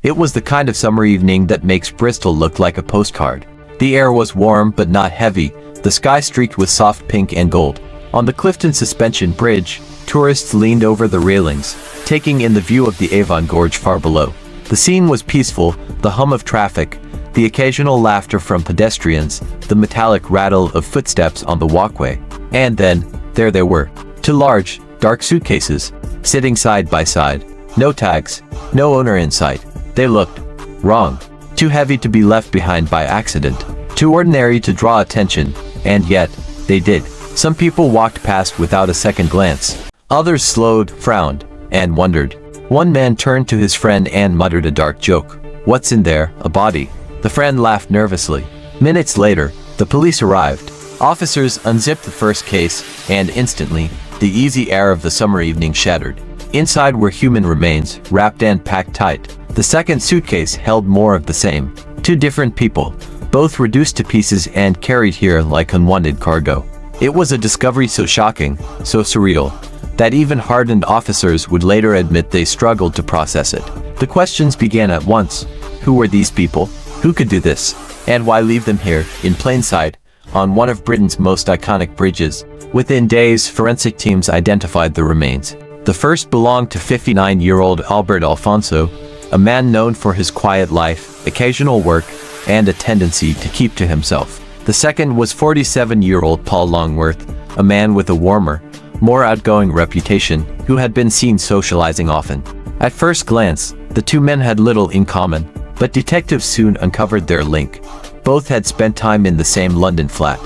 It was the kind of summer evening that makes Bristol look like a postcard. The air was warm but not heavy, the sky streaked with soft pink and gold. On the Clifton Suspension Bridge, tourists leaned over the railings, taking in the view of the Avon Gorge far below. The scene was peaceful, the hum of traffic, the occasional laughter from pedestrians, the metallic rattle of footsteps on the walkway. And then, there they were. Two large, dark suitcases, sitting side by side. No tags, no owner in sight. They looked wrong. Too heavy to be left behind by accident. Too ordinary to draw attention, and yet, they did. Some people walked past without a second glance. Others slowed, frowned, and wondered. One man turned to his friend and muttered a dark joke. "What's in there? A body?" The friend laughed nervously. Minutes later, the police arrived. Officers unzipped the first case, and instantly, the easy air of the summer evening shattered. Inside were human remains, wrapped and packed tight. The second suitcase held more of the same. Two different people, both reduced to pieces and carried here like unwanted cargo. It was a discovery so shocking, so surreal, that even hardened officers would later admit they struggled to process it. The questions began at once. Who were these people? Who could do this? And why leave them here, in plain sight, on one of Britain's most iconic bridges? Within days, forensic teams identified the remains. The first belonged to 59-year-old Albert Alfonso, a man known for his quiet life, occasional work, and a tendency to keep to himself. The second was 47-year-old Paul Longworth, a man with a warmer, more outgoing reputation, who had been seen socializing often. At first glance, the two men had little in common, but detectives soon uncovered their link. Both had spent time in the same London flat.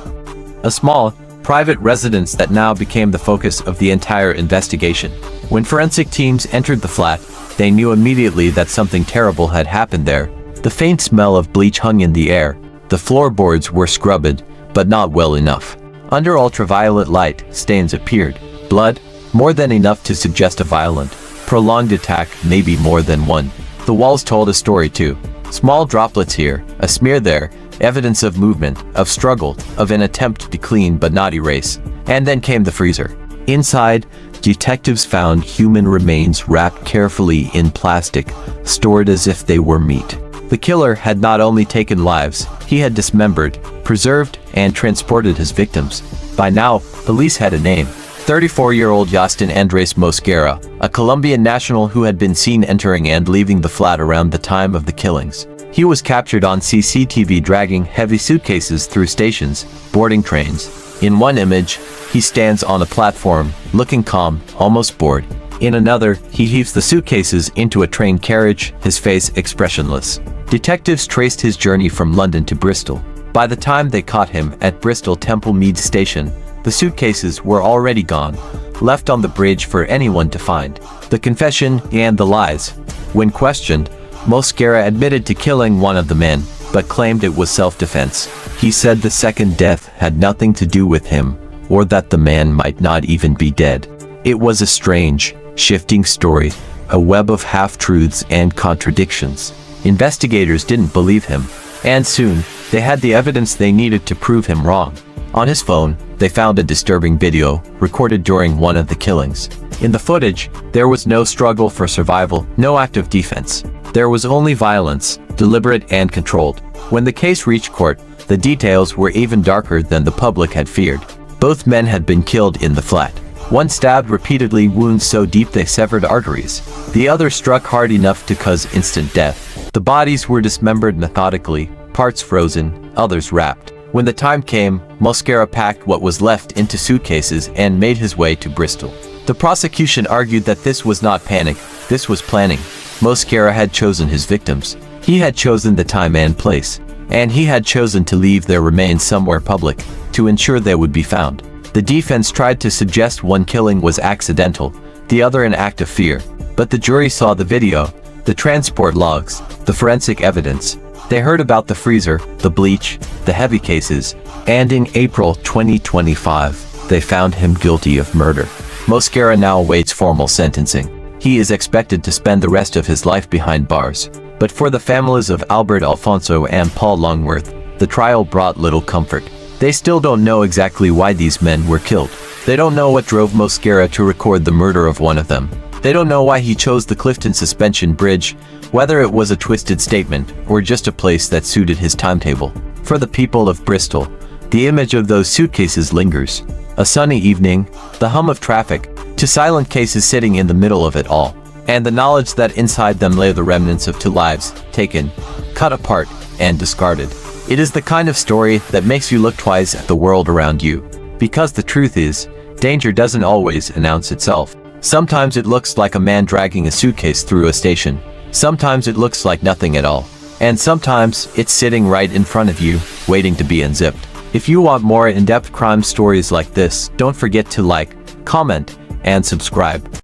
A small, private residence that now became the focus of the entire investigation. When forensic teams entered the flat, they knew immediately that something terrible had happened there. The faint smell of bleach hung in the air. The floorboards were scrubbed, but not well enough. Under ultraviolet light, stains appeared. Blood, more than enough to suggest a violent, prolonged attack, maybe more than one. The walls told a story too. Small droplets here, a smear there, evidence of movement, of struggle, of an attempt to clean but not erase. And then came the freezer. Inside, detectives found human remains wrapped carefully in plastic, stored as if they were meat. The killer had not only taken lives, he had dismembered, preserved, and transported his victims. By now, police had a name. 34-year-old Yostin Andres Mosquera, a Colombian national who had been seen entering and leaving the flat around the time of the killings. He was captured on CCTV dragging heavy suitcases through stations, boarding trains. In one image, he stands on a platform, looking calm, almost bored. In another, he heaves the suitcases into a train carriage, his face expressionless. Detectives traced his journey from London to Bristol. By the time they caught him at Bristol Temple Mead Station, the suitcases were already gone, left on the bridge for anyone to find. The confession and the lies. When questioned, Mosquera admitted to killing one of the men, but claimed it was self-defense. He said the second death had nothing to do with him, or that the man might not even be dead. It was a strange, shifting story, a web of half-truths and contradictions. Investigators didn't believe him, and soon, they had the evidence they needed to prove him wrong. On his phone, they found a disturbing video, recorded during one of the killings. In the footage, there was no struggle for survival, no act of defense. There was only violence, deliberate and controlled. When the case reached court, the details were even darker than the public had feared. Both men had been killed in the flat. One stabbed repeatedly, wounds so deep they severed arteries. The other struck hard enough to cause instant death. The bodies were dismembered methodically, parts frozen, others wrapped. When the time came, Mosquera packed what was left into suitcases and made his way to Bristol. The prosecution argued that this was not panic, this was planning. Mosquera had chosen his victims. He had chosen the time and place. And he had chosen to leave their remains somewhere public, to ensure they would be found. The defense tried to suggest one killing was accidental, the other an act of fear. But the jury saw the video, the transport logs, the forensic evidence. They heard about the freezer, the bleach, the heavy cases, and in April 2025, they found him guilty of murder. Mosquera now awaits formal sentencing. He is expected to spend the rest of his life behind bars. But for the families of Albert Alfonso and Paul Longworth, the trial brought little comfort. They still don't know exactly why these men were killed. They don't know what drove Mosquera to record the murder of one of them. They don't know why he chose the Clifton Suspension Bridge, whether it was a twisted statement or just a place that suited his timetable. For the people of Bristol, the image of those suitcases lingers. A sunny evening, the hum of traffic, two silent cases sitting in the middle of it all, and the knowledge that inside them lay the remnants of two lives, taken, cut apart, and discarded. It is the kind of story that makes you look twice at the world around you. Because the truth is, danger doesn't always announce itself. Sometimes it looks like a man dragging a suitcase through a station. Sometimes it looks like nothing at all. And sometimes it's sitting right in front of you, waiting to be unzipped. If you want more in-depth crime stories like this, don't forget to like, comment, and subscribe.